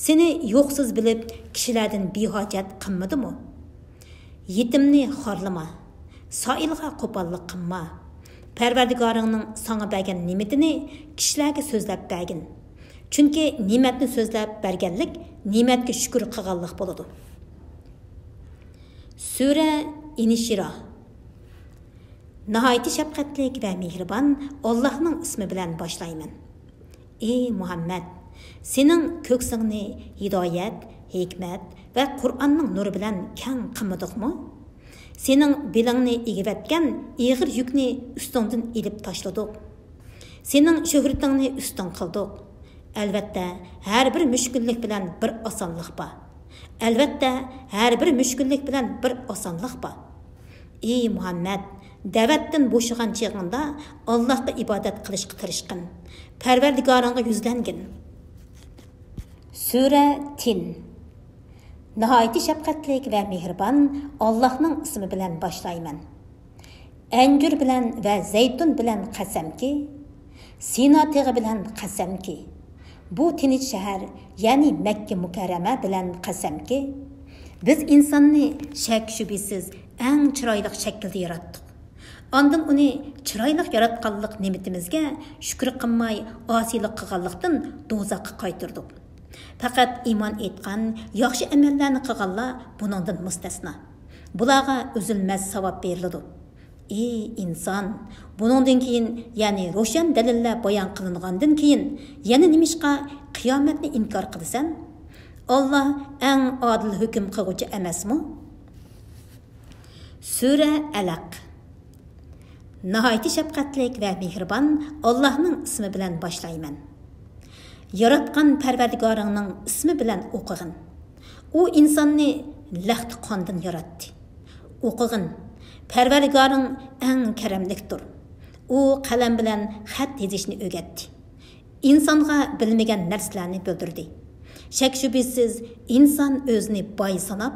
Seni yo'qsiz bilib kishilardan behojat qilmadimi? Yetimni xorlama, soilga qo'pollik qilma. Parvardigoringning sana bergan ne'matini kishilarga so'zlab bergin. Chunki ne'matni so'zlab berganlik ne'matga shukr qilganlik bo'ladi. Sura İnşirah. Nahayeti şefqatlik ve mehribon Allah'ның ismi bilan boshlayman. Ey Muhammed, sening ko'ksingni hidoyat, hikmat va Qur'onning nuri bilan keng qilmadikmi? Sening belingni egivatgan ig'ir yukni ustingdan ilib tashladik. Sening shuhratingni ustin qildik. Albatta, har bir mushkullik bilan bir osonlik bor. Ey Muhammed, davatdan bo'shagan chig'ingda Allohga ibodat qilishga tirishqin. Parvardigoringga yuzlangin. Sura Tin. Nahayeti shafqatlik va mehribon Allohning ismi bilan boshlayman. Anjur bilan va zaytun bilan qasamki, Sino teg'i bilan qasamki, bu tinch shahar, ya'ni Makka mukarrama bilan qasamki, biz insonni shak shubhasiz eng chiroyli shaklda yaratdik. Ondan uni chiroyli yaratganlik ne'matimizga shukr qilmay, osiylik qilganlikdan do'zaxga qaytirdik. Faqat iymon etgan, yaxshi amallarni qilganlar buningdan mustasno. Bularga uzilmas savob beriladi. Ey inson, buningdan keyin, ya'ni ro'shan dalillar bayon qilingandan keyin yana nimishqa qiyomatni inkor qilasan? Allah eng adil hukm qiluvchi emasmi? Sura Alaq. Nahayeti shafqatlik va mehribon Allohning ismi bilan boshlayman. Yaratgan Parvardigoringning ismi bilan o'qig'in. U insonni lahti qondan yaratdi. O'qig'in. Parvardigoring eng karamlikdir. U qalam bilan xat yozishni o'rgatdi. İnsonga bilmagan narsalarni bildirdi. Shak shubhasiz inson o'zini boy sanab,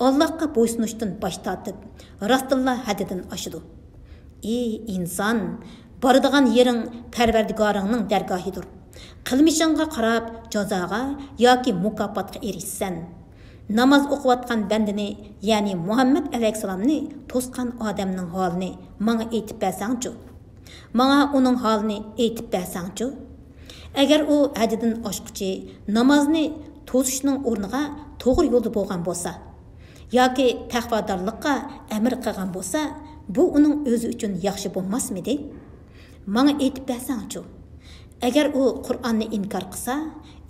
Allohga bo'ysunishdan bosh tortib, rostilla haddidan oshidi. Ey inson, boradigan yering Parvardigoringning dargohidir. Qilmishingga qarab jazoga yoki mukofotga erishsan. Namoz o'qiyotgan bandini, ya'ni Muhammad alayhisalomni to'sqan odamning holini menga aytib bersangchi. Menga uning holini aytib bersangchi. Agar u haddidan oshquchi namozni to'sishning o'rniga to'g'ri yo'lda bo'lgan bo'lsa, yoki taqvodorlikqa amr qilgan bo'lsa, bu uning o'zi uchun yaxshi bo'lmasmidi? Menga aytib bersangchi. Agar u Qur'onni inkor qilsa,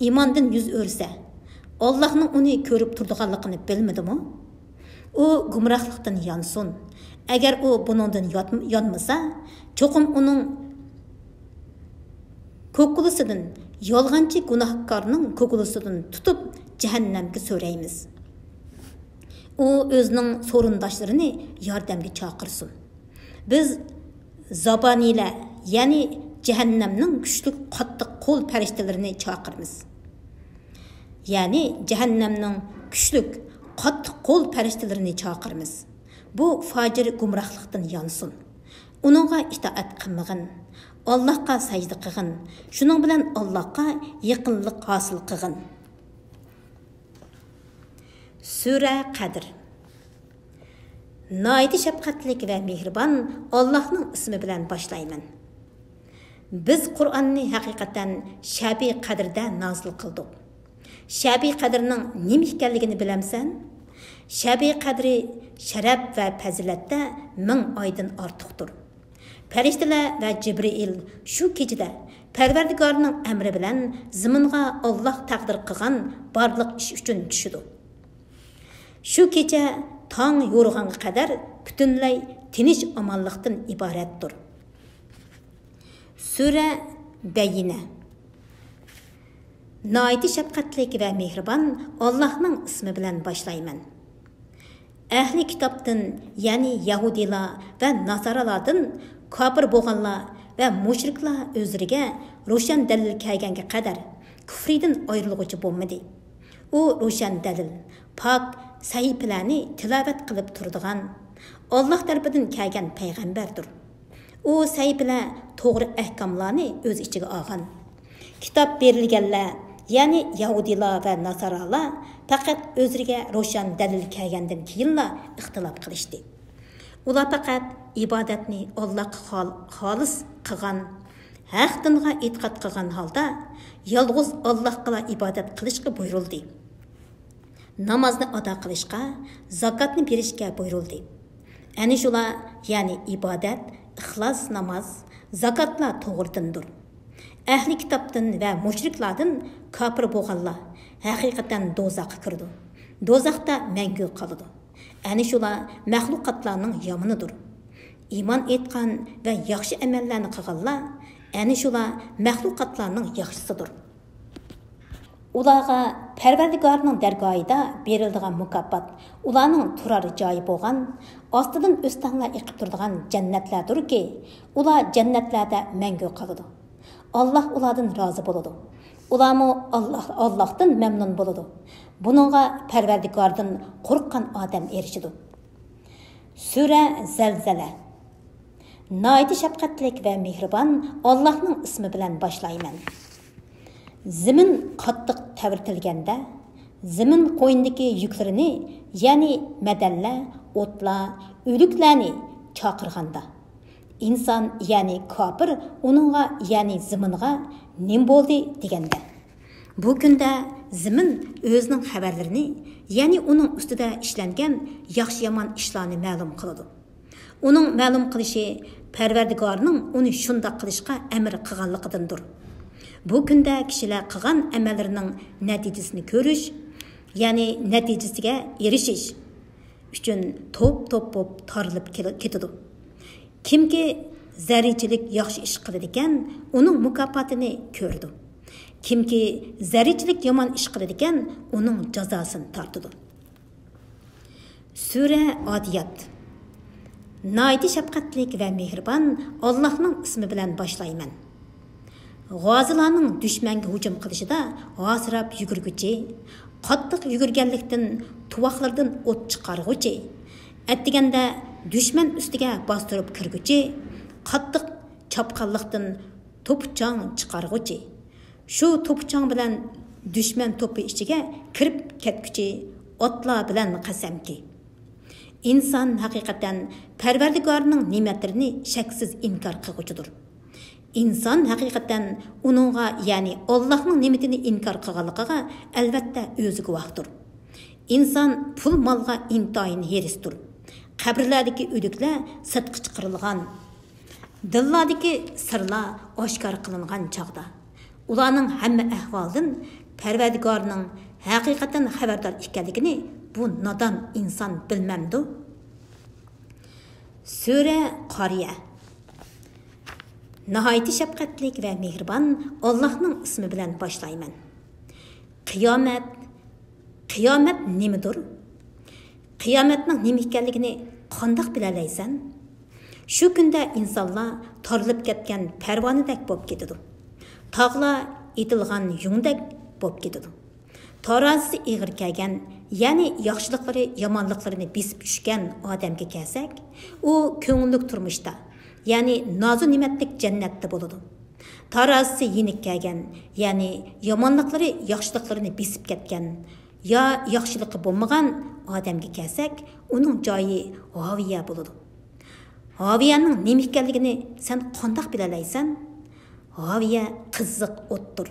iymondan yuz o'rsa, Allohning uni ko'rib turganligini bilmadimi? u gumrohlikdan yonsin. Agar u buningdan yonmasa, cho'qim uning ko'kulisidan, yolg'onchi gunohkorning ko'kulisidan tutib jahannamga so'raymiz. U o'zining so'rindoshlarini yordamga chaqirsin. Biz zaboniylar, ya'ni jahannamning kuchli qattiq qo'l farishtalarini chaqiramiz. Ya'ni jahannamning kuchli qattiq qo'l farishtalarini chaqiramiz. Bu fojir gumrohlikdan yonsin. Uningga itoat qilmag'in. Allohga sajda qilgin. Shuning bilan Allohga yaqinlik hosil qilgin. Sura Qadr. Naydi shafqatlik va mehribon Allohning ismi bilan boshlayman. Biz Qur'onni haqiqatan Shabi Qadrda nozil qildik. Shabi Qadrning nima ekanligini bilamsan? Shabi Qadri sharaf va fazilatda 1000 oydan ortiqdir. Farishtalar va Jibril shu kechada Parvardigorning amri bilan zaminga Alloh taqdir qilgan barliq ish uchun tushidi. Shu kecha tong yo'rg'anga qadar butunlay tinch omonlikdan iboratdir. Sura Bayina. Naydi shafqatlik va mehribon Allohning ismi bilan boshlayman. Ahli kitobdan, ya'ni Yahudilar va Nasaralardan kofir bo'lganlar va mushriklar o'zlariga ro'shan dalil kelganga qadar kufridan ayrilguchi bo'lmadi. U ro'shan dalil, pok sahifalarni tilovat qilib turadigan Alloh tarafidan kelgan payg'ambardir. U sahifalar to'g'ri ahkomlarni o'z ichiga olgan. Kitob berilganlar, ya'ni Yahudilar va Nasaralar faqat o'zlariga ro'shan dalil kelgandan keyinla ixtilof qilishdi. Ular faqat ibodatni Allohga xolis qilgan, haq dinga e'tiqod qilgan holda yolg'iz Allohga ibodat qilishga buyurildi. Namozni ado qilishga, zakotni berishga buyurildi. Ana shular, ya'ni ibodat, ixlos namoz, zakotlar to'g'ridandir. Ahli kitobdan va mushriklardan kofir bo'lganlar haqiqatan do'zaxga kirdi. Do'zaxda mangu qoladi. Ana shular mahluqotlarning yomonidir. Iymon etgan va yaxshi amallarni qilganlar ana shular mahluqotlarning yaxshisidir. Ularga Parvardigorning dargohida beriladigan mukofot, ularning turar joyi bo'lgan, ostidan o'stanlar eqib turadigan jannatlardirki, ular jannatlarda mangu qoladi. Allah ulardan rozi bo'ladi. Ularmo Allohdan mamnun bo'ladi. Buningga Parvardigordan qo'rqqan odam erishidi. Sura Zalzala. Naydi shafqatlik va mehribon Allohning ismi bilan boshlayman. Zimin qattiq tavirtilganda, zimin qo'yindagi yuklarini, ya'ni madallar, o'tlar, o'liklarni chaqirganda, inson, ya'ni kofir uningga, ya'ni ziminga nim bo'ldi deganda. Bu kunda zimin o'zining xabarlarini, ya'ni uning ustida ishlangan yaxshi-yomon ishlarni ma'lum qiladi. Uning ma'lum qilishi Parvardigorning uni shunday qilishga amr qilganligidandir. Bu kunda kishilar qilgan amallarining natijasini ko'rish, ya'ni natijasiga erishish uchun to'p-to'p bo'lib tarilib ketadi. Kimki zarrichilik yaxshi ish qiladi ekan, uning mukofotini ko'rdi. Kimki zarrichilik yomon ish qiladi ekan, uning jazosini tortadi. Sura Adiyat. Naydi shafqatlik va mehribon Allohning ismi bilan boshlayman. G'ozilarning dushmanga hujum qilishida g'osirab yugurguchi, qattiq yugurganlikdan tuvoqlardan o't chiqarguchi, atdiganda dushman ustiga bostirib kirguchi, qattiq chopqanlikdan to'pchang chiqarguchi, shu to'pchang bilan dushman to'pi ichiga kirib ketguchi otlar bilan qasamki. İnsan haqiqatan Parvardigorning ne'matlarini shaksiz inkor qilguchidir. İnsan haqiqatan uningga, ya'ni Allohning ne'matini inkor qilganligiga albatta o'zi guvohdir. İnsan pul molga intoyin herisdir. Qabrlardagi o'liklar sirtqa chiqarilgan, dillardagi sirlar oshkor qilingan chog'da ularning hamma ahvoldan Parvardigorning haqiqatan xabardor ekanligini bu nadan insan bilmemdi. Sure Qariya. Nihayeti şefqatlik ve mehriban Allah'ның ismi bilen başlayman. Qiyomat nimidir? Qiyomatning nima ekanligini qandoq bilalaysan? Shu kunda insonlar torilib ketgan parvonadek bo'lib ketadi. Tog'lar etilgan yungdek bo'lib ketadi. Tarozi ig'ir kelgan, ya'ni yaxshiliklari yomonliklarini besib tushgan odamga kelsak, u ko'ngillik turmushda, ya'ni nozu ne'matlik jannatda bo'ladi. Tarozi yenik kelgan, ya'ni yomonliklari yaxshiliklarini besib ketgan, ya yaxshiligi bo'lmagan odamga kelsak, uning joyi haviya bo'ladi. Haviyaning nima ekanligini sen qandoq bilalaysan? Haviya qiziq o'tdir.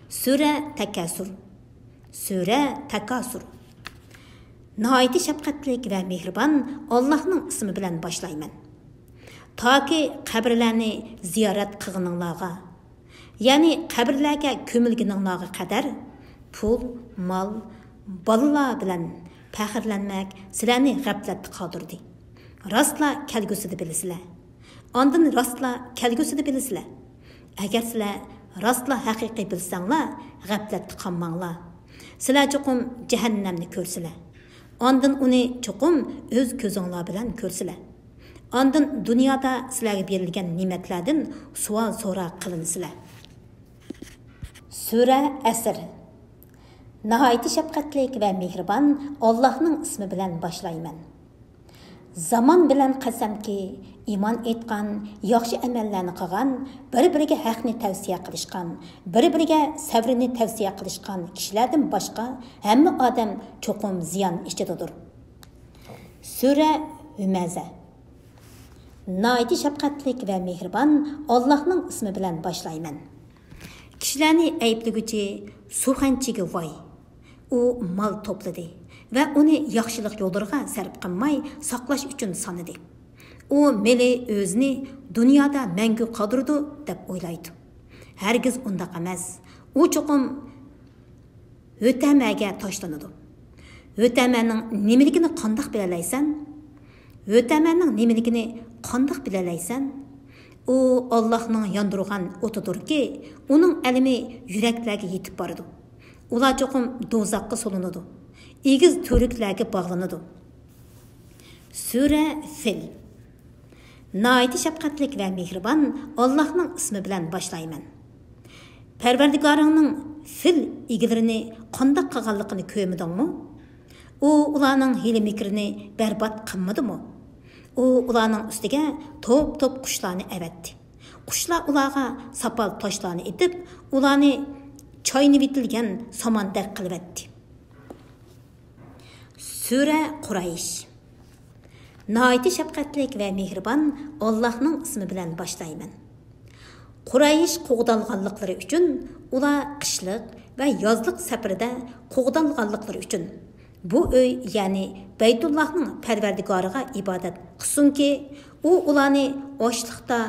Sura Takasur. Nihayeti şefqatlik ve mehriban Allah'ның ismi bilen başlayman. Taki qabrlarni ziyorat qilganinglarga, ya'ni qabrlarga ko'milganinglarga qadar pul, mal, bolalar bilan faxrlanmak sizlarni g'aflatda qoldirdi. Rastla kelgusida bilasizlar. Ondan rastla kelgusida bilasizlar. Agar sizlar rastla haqiqiy bilsanglar, g'aflatda qolmanglar. Sizlar cho'qim jahannamni ko'rsizlar. Ondan uni cho'qim o'z ko'zinglar bilan ko'rsizlar. Ondan dunyoda sizlarga berilgan ne'matlardan savol so'roq qilinsizlar. Sura Asr. Nihayeti şefqatlik ve mehriban Allah'ның ismi bilen başlayman. Zaman bilen qasamki, iman etgan, yaxshi amallarni qilgan, bir-biriga haqni tavsiya qilishgan, bir-biriga sabrini tavsiya qilishgan kishilardan boshqa hamma odam cho'qim ziyon ichidadir. Sura Humaza. Nihayeti şefqatlik ve mehriban Allah'ның ismi bilen başlayman. Kishilarni aybliguchi suxanchiga voy. U mal to'pladi va uni yaxshilik yo'llarga sarf qilmay saqlash uchun sanadi. U meli o'zini dunyoda mangu qoldirdi deb o'ylaydi. Hargiz undaq emas. U cho'qim o'tamaga tashlanadi. O'tamaning nimaligini qandoq bilalaysan? O'tamaning nimaligini qandoq bilalaysan? U Allohning yondirgan o'tidurki, uning alimi yuraklarga yetib boradi. Ular cho'qim dozaqqa solinadi. Egiz to'riklarga bog'lanadi. Sura Fil. Nihayeti şefqatlik ve mehriban Allah'ның ismi bilen başlayman. Parvardigoringning fil egilarini qandoq qilganligini ko'rmadingmi? U ularning hiyla-mikrini berbat qilmadimi? U ularning ustiga top qushlarni avatdi. Qushlar ularga sapal toshlarni etib, ularni choyni bitilgan somondek qilibdi. Sura Quraysh. Nihayeti şefqatlik ve mehriban Allah'ның ismi bilen başlayman. Quraysh qo'g'dalganliklari uchun ular qishliq va yozliq safarda qo'g'dalganliklari uchun bu uy, ya'ni Baytullohning Parvardigoriga ibodat qilsunki, u ularni ochliqda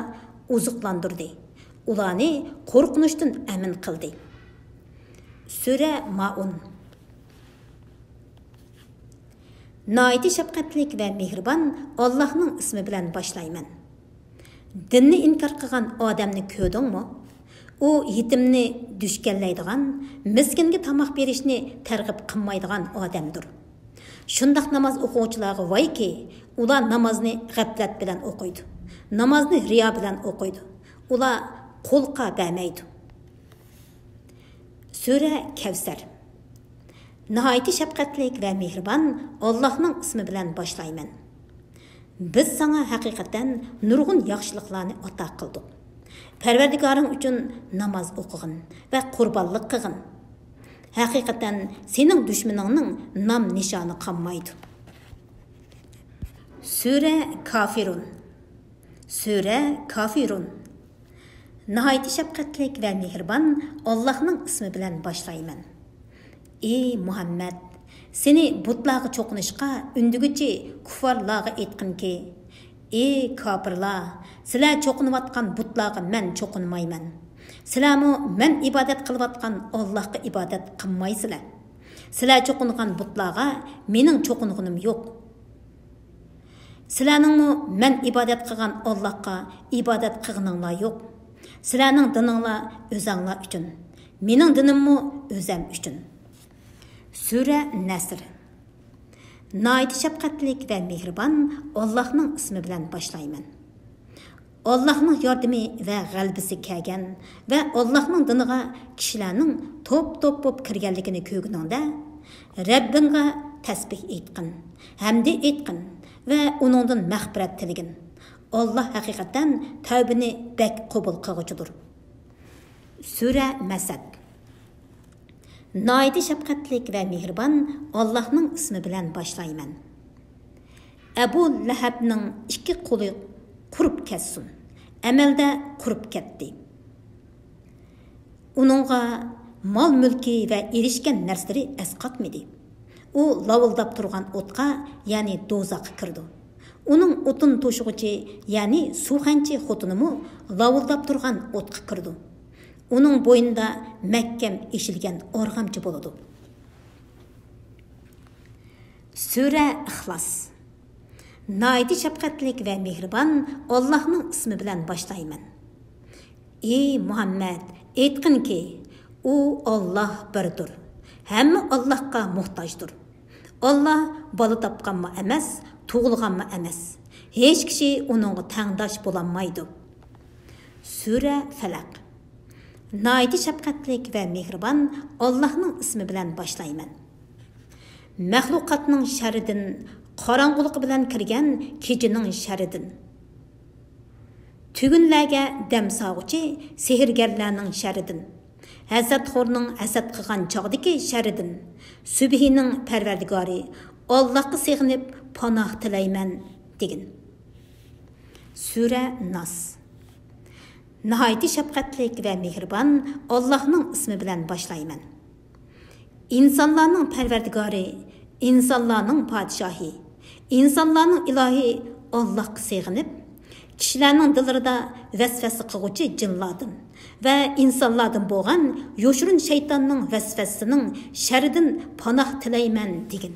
oziqlantirdi. Ularni qo'rqinishdan amin qildi. Sura Maun. Nihayeti şefqatlik ve mehriban Allah'ның ismi bilen başlayman. Dinni inkar qilgan odamni ko'rdingmi? U yetimni dushkanlaydigan, miskinga tamoq berishni targ'ib qilmaydigan odamdir. Shundaq namoz o'quvchilarga voyki, ular namozni g'aflat bilan o'qiydi. Namozni riyo bilan o'qiydi. Ular qo'lqa bermaydi. Sura Kevser. Nihayeti şefqatlik ve mehriban Allah'ның ismi bilen başlayman. Biz sana haqiqatan nurg'un yaxshiliklarni ato qildik. Parvardigoring uchun namoz o'qig'in va qurbonlik qilg'in. Haqiqatan sening dushmaningning nom nishoni qolmaydi. Sura Kafirun. Nihayeti şefqatlik ve mehriban Allah'ның ismi bilen başlayman. Ey Muhammed, seni butlarga cho'qinishga undiguchi kuffarlarga aytqinki, ey kofirlar, sizlar cho'qinayotgan butlarga men cho'qinmayman. Sizlarmi men ibodat qilayotgan Allohga ibodat qilmaysizlar. Sizlar çoqunğan butlarga mening çoqunğanim yo'q. Sizlarningmi men ibodat qilgan Allohga ibodat qilganinglar yo'q. Sizlarning dininglar o'zinglar uchun. Mening dinimmi o'zim uchun. Sura Nasr. Nayt shafqatlik va mehribon Allohning ismi bilan boshlayman. Allohning yordami va g'albisi kelgan va Allohning diniga kishilarning to'p-to'p bo'lib kirganligini ko'rganingda Rabbingga tasbih aytqin, hamdi aytqin va uningdan mag'firat tiligin. Alloh haqiqatan tavbani bak qabul qilguchidir. Sura Masad. Nayt shafqatlik va mehribon Allohning ismi bilan boshlayman. Abu Lahabning ikki qo'li qurib ketsin. Amalda qurib ketdi. Uningga mol mulki va erishgan narsalari asqatmadi. U lavildab turgan o'tqa, ya'ni do'zaxga kirdi. Uning o'tin to'shig'ichi, ya'ni suvxanchi xotinimi lavildab turgan o'tqa kirdi. Uning bo'yinda mahkam eshilgan org'amchi bo'ladi. Sura Ixlos. Nayt shafqatlik va mehribon Allohning ismi bilan boshlayman. Ey Muhammad, aytqinki, u Alloh birdir. Hamma Allohga muhtojdir. Alloh bola topganmi emas, tug'ilganmi emas. Hech kishi uningga tangdosh bo'lolmaydi. Sura Falaq. Nayt shafqatlik va mehribon Allohning ismi bilan boshlayman. Mahluqotning sharridan, qorong'ulik bilan kirgan kechining sharridan. Tugunlarga dam sog'uchi sehrgarlarning sharridan. Hasadxo'rning hasad qilgan chog'dagi sharridan. Subhining parvardigori Allohga sig'inib panoh tilayman degin. Sura Nas. Nihayat shafqatlik va mehribon Allohning ismi bilan boshlayman. İnsanlarning parvardigori, insonlarning podshohi, insonlarning ilohi Allohga sig'inib, kishilarning dillarida vasvasa qilguvchi jinlardan va insonlardan bo'lgan yo'shirin shaytonning vasvasasining sharridan panoh tilayman degin.